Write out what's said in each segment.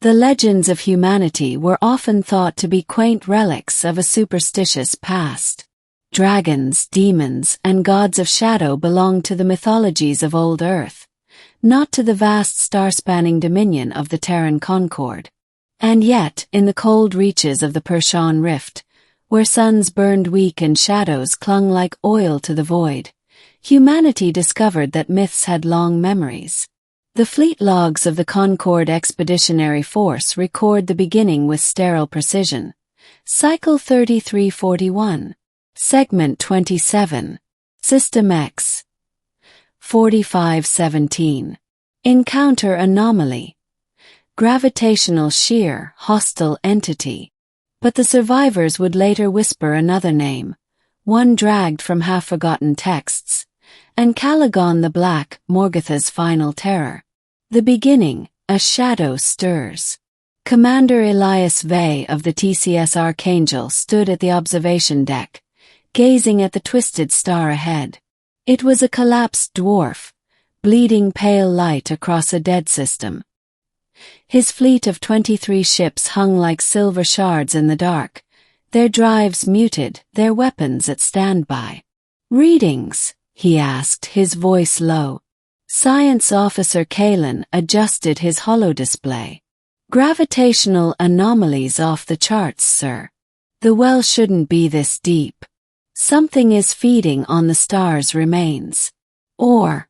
The legends of humanity were often thought to be quaint relics of a superstitious past. Dragons, demons, and gods of shadow belonged to the mythologies of old Earth, not to the vast star-spanning dominion of the Terran Concord. And yet, in the cold reaches of the Persian Rift, where suns burned weak and shadows clung like oil to the void, humanity discovered that myths had long memories. The fleet logs of the Concord Expeditionary Force record the beginning with sterile precision. Cycle 3341. Segment 27. System X. 4517. Encounter anomaly. Gravitational shear, hostile entity. But the survivors would later whisper another name, one dragged from half-forgotten texts. Ancalagon the Black, Morgoth's final terror. The beginning, a shadow stirs. Commander Elias Vey of the TCS Archangel stood at the observation deck, gazing at the twisted star ahead. It was a collapsed dwarf, bleeding pale light across a dead system. His fleet of 23 ships hung like silver shards in the dark, their drives muted, their weapons at standby. "Readings?" he asked, his voice low. Science Officer Kalen adjusted his holodisplay. "Gravitational anomalies off the charts, sir. The well shouldn't be this deep. Something is feeding on the star's remains. Or,"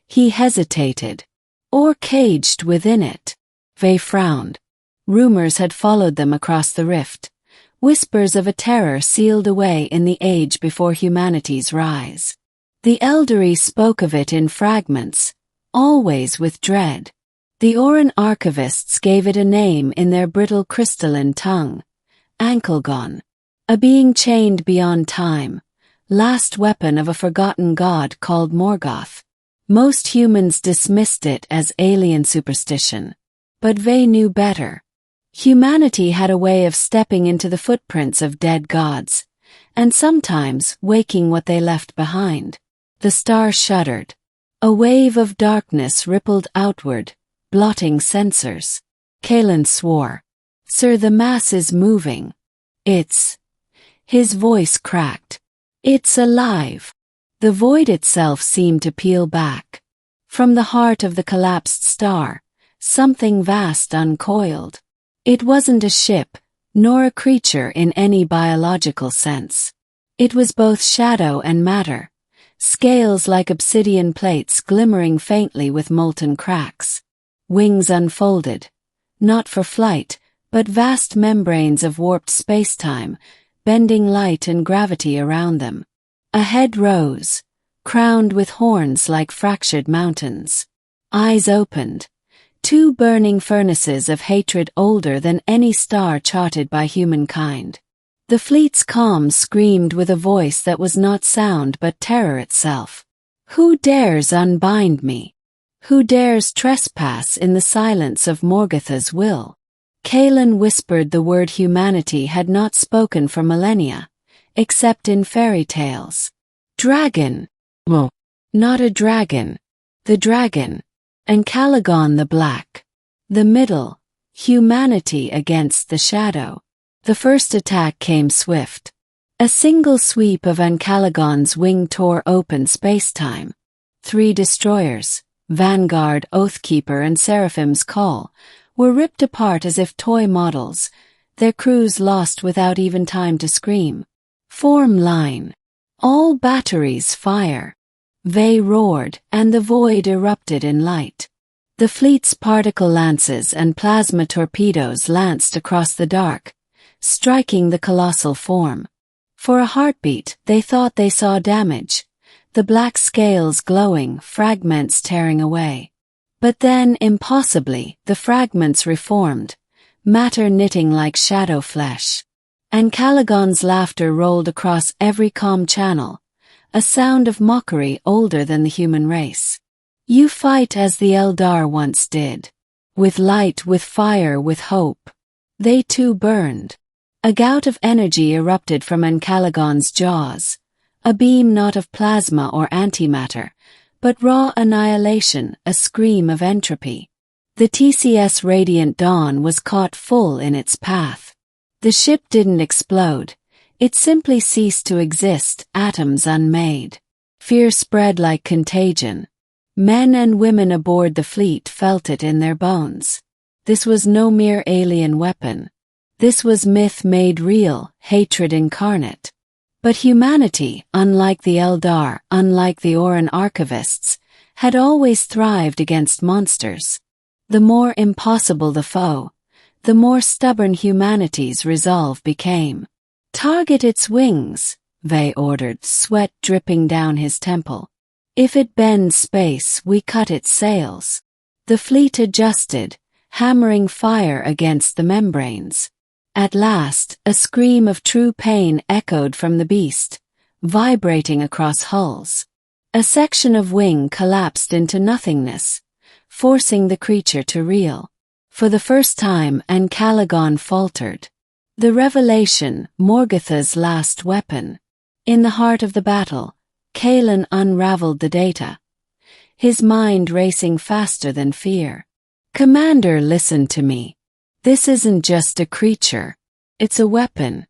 he hesitated, "or caged within it." Vey frowned. Rumors had followed them across the rift, whispers of a terror sealed away in the age before humanity's rise. The Elderly spoke of it in fragments, always with dread. The Oran archivists gave it a name in their brittle crystalline tongue, Ancalagon, a being chained beyond time, last weapon of a forgotten god called Morgoth. Most humans dismissed it as alien superstition. But Vey knew better. Humanity had a way of stepping into the footprints of dead gods, and sometimes waking what they left behind. The star shuddered. A wave of darkness rippled outward, blotting sensors. Kalen swore. "Sir, the mass is moving. It's..." His voice cracked. "It's alive." The void itself seemed to peel back. From the heart of the collapsed star, something vast uncoiled. It wasn't a ship, nor a creature in any biological sense. It was both shadow and matter, scales like obsidian plates glimmering faintly with molten cracks. Wings unfolded, not for flight, but vast membranes of warped spacetime, bending light and gravity around them. A head rose, crowned with horns like fractured mountains. Eyes opened. Two burning furnaces of hatred older than any star charted by humankind. The fleet's calm screamed with a voice that was not sound but terror itself. "Who dares unbind me? Who dares trespass in the silence of Morgoth's will?" Kalen whispered the word humanity had not spoken for millennia, except in fairy tales. "Dragon." "Well, not a dragon. The dragon. Ancalagon the Black." The middle, humanity against the shadow. The first attack came swift. A single sweep of Ancalagon's wing tore open spacetime. 3 destroyers, Vanguard, Oathkeeper, and Seraphim's Call, were ripped apart as if toy models, their crews lost without even time to scream. "Form line. All batteries fire." Vey roared, and the void erupted in light. The fleet's particle lances and plasma torpedoes lanced across the dark, striking the colossal form. For a heartbeat, they thought they saw damage, the black scales glowing, fragments tearing away. But then, impossibly, the fragments reformed, matter knitting like shadow flesh. Ancalagon's laughter rolled across every comm channel, a sound of mockery older than the human race. "You fight as the Eldar once did. With light, with fire, with hope." They too burned. A gout of energy erupted from Ancalagon's jaws, a beam not of plasma or antimatter, but raw annihilation, a scream of entropy. The TCS Radiant Dawn was caught full in its path. The ship didn't explode. It simply ceased to exist, atoms unmade. Fear spread like contagion. Men and women aboard the fleet felt it in their bones. This was no mere alien weapon. This was myth made real, hatred incarnate. But humanity, unlike the Eldar, unlike the Oran archivists, had always thrived against monsters. The more impossible the foe, the more stubborn humanity's resolve became. "Target its wings," Ve ordered, sweat dripping down his temple. "If it bends space, we cut its sails." The fleet adjusted, hammering fire against the membranes. At last, a scream of true pain echoed from the beast, vibrating across hulls. A section of wing collapsed into nothingness, forcing the creature to reel. For the first time, Ancalagon faltered. The revelation, Morgoth's last weapon. In the heart of the battle, Kaelin unraveled the data, his mind racing faster than fear. "Commander, listen to me. This isn't just a creature. It's a weapon."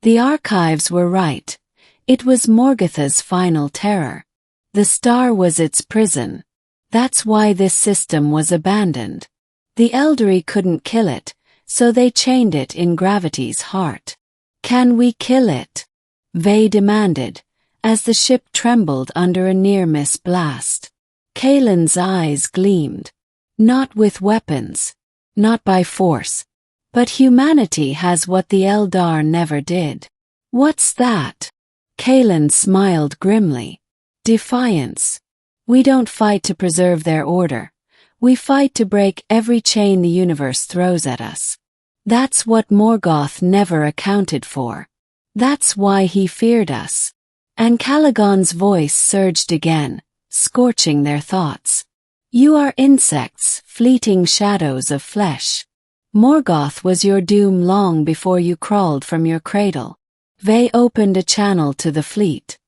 The archives were right. It was Morgoth's final terror. The star was its prison. That's why this system was abandoned. The Eldari couldn't kill it, so they chained it in gravity's heart. "Can we kill it?" Ve demanded, as the ship trembled under a near-miss blast. Kaelin's eyes gleamed. "Not with weapons. Not by force. But humanity has what the Eldar never did." "What's that?" Kaelin smiled grimly. "Defiance. We don't fight to preserve their order. We fight to break every chain the universe throws at us. That's what Morgoth never accounted for. That's why he feared us." Ancalagon's voice surged again, scorching their thoughts. "You are insects, fleeting shadows of flesh. Morgoth was your doom long before you crawled from your cradle." Ve opened a channel to the fleet.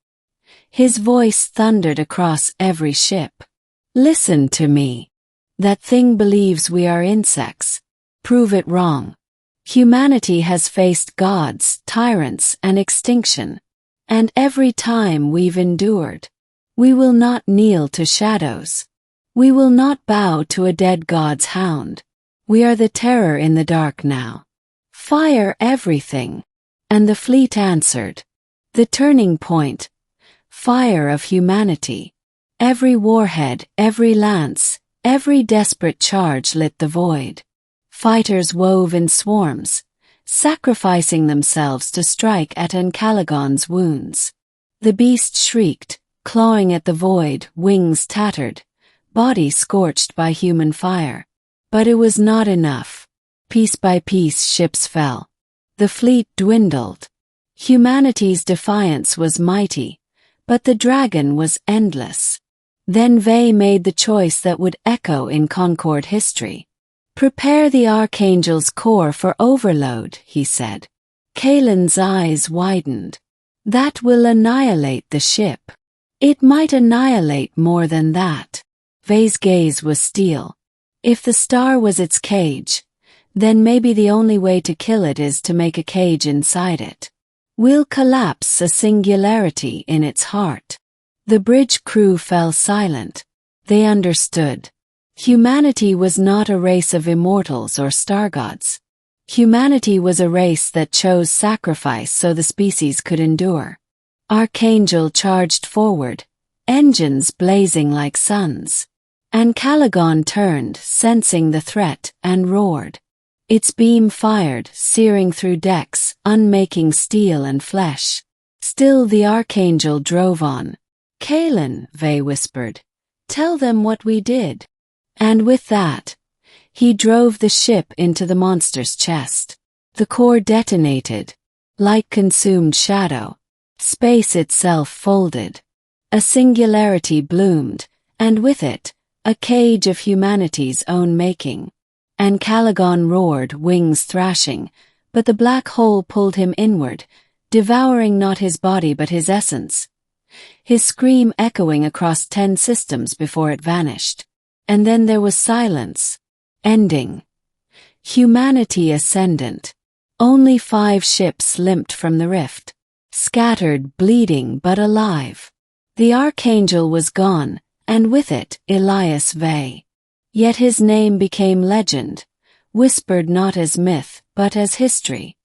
His voice thundered across every ship. "Listen to me. That thing believes we are insects. Prove it wrong. Humanity has faced gods, tyrants, and extinction. And every time we've endured. We will not kneel to shadows. We will not bow to a dead god's hound. We are the terror in the dark now. Fire everything." And the fleet answered. The turning point. Fire of humanity. Every warhead, every lance, every desperate charge lit the void. Fighters wove in swarms, sacrificing themselves to strike at Ancalagon's wounds. The beast shrieked, clawing at the void, wings tattered, body scorched by human fire. But it was not enough. Piece by piece ships fell. The fleet dwindled. Humanity's defiance was mighty, but the dragon was endless. Then Ve made the choice that would echo in Concord history. "Prepare the Archangel's core for overload," he said. Kaelin's eyes widened. "That will annihilate the ship." "It might annihilate more than that." Ve's gaze was steel. If the star was its cage, then maybe the only way to kill it is to make a cage inside it. "We'll collapse a singularity in its heart." The bridge crew fell silent. They understood. Humanity was not a race of immortals or star gods. Humanity was a race that chose sacrifice so the species could endure. Archangel charged forward, engines blazing like suns. Ancalagon turned, sensing the threat, and roared. Its beam fired, searing through decks, unmaking steel and flesh. Still the Archangel drove on. "Kaelin," Ve whispered, "tell them what we did." And with that, he drove the ship into the monster's chest. The core detonated. Light consumed shadow. Space itself folded. A singularity bloomed, and with it, a cage of humanity's own making. Ancalagon roared, wings thrashing, but the black hole pulled him inward, devouring not his body but his essence. His scream echoing across 10 systems before it vanished. And then there was silence. Ending. Humanity ascendant. Only 5 ships limped from the rift. Scattered, bleeding but alive. The Archangel was gone, and with it, Elias Vey. Yet his name became legend, whispered not as myth, but as history.